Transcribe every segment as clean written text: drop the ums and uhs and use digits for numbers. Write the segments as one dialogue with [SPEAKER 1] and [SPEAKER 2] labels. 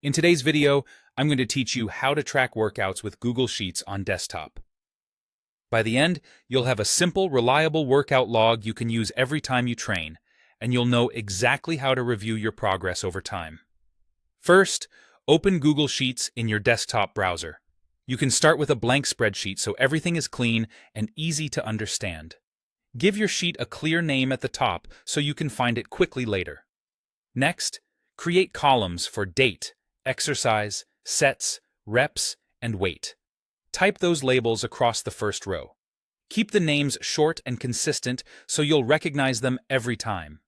[SPEAKER 1] In today's video, I'm going to teach you how to track workouts with Google Sheets on desktop. By the end, you'll have a simple, reliable workout log you can use every time you train, and you'll know exactly how to review your progress over time. First, open Google Sheets in your desktop browser. You can start with a blank spreadsheet so everything is clean and easy to understand. Give your sheet a clear name at the top so you can find it quickly later. Next, create columns for date, exercise, sets, reps, and weight. Type those labels across the first row. Keep the names short and consistent so you'll recognize them every time.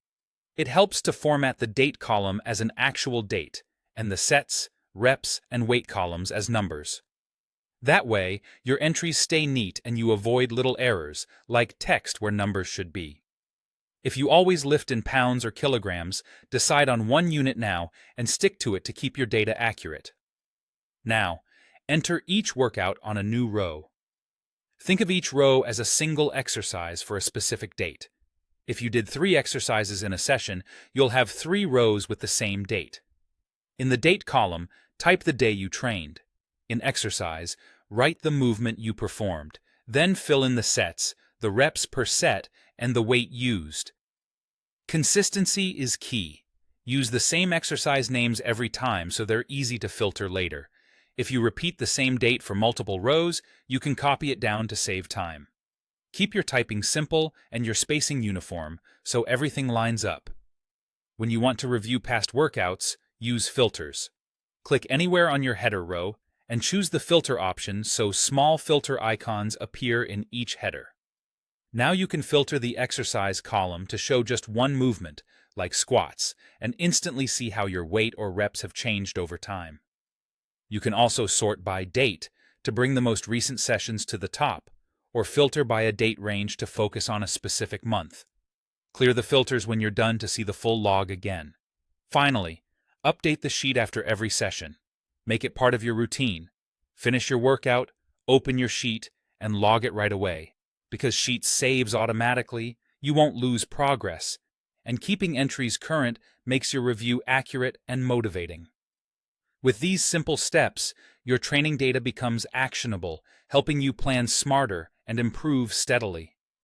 [SPEAKER 1] It helps to format the date column as an actual date, and the sets, reps, and weight columns as numbers. That way, your entries stay neat and you avoid little errors, like text where numbers should be. If you always lift in pounds or kilograms, decide on one unit now and stick to it to keep your data accurate. Now, enter each workout on a new row. Think of each row as a single exercise for a specific date. If you did 3 exercises in a session, you'll have 3 rows with the same date. In the date column, type the day you trained. In exercise, write the movement you performed, then fill in the sets, the reps per set, and the weight used. Consistency is key. Use the same exercise names every time so they're easy to filter later. If you repeat the same date for multiple rows, you can copy it down to save time. Keep your typing simple and your spacing uniform so everything lines up. When you want to review past workouts, use filters. Click anywhere on your header row and choose the filter option so small filter icons appear in each header. Now you can filter the exercise column to show just one movement, like squats, and instantly see how your weight or reps have changed over time. You can also sort by date to bring the most recent sessions to the top, or filter by a date range to focus on a specific month. Clear the filters when you're done to see the full log again. Finally, update the sheet after every session. Make it part of your routine. Finish your workout, open your sheet, and log it right away. Because Sheets saves automatically, you won't lose progress, and keeping entries current makes your review accurate and motivating. With these simple steps, your training data becomes actionable, helping you plan smarter and improve steadily.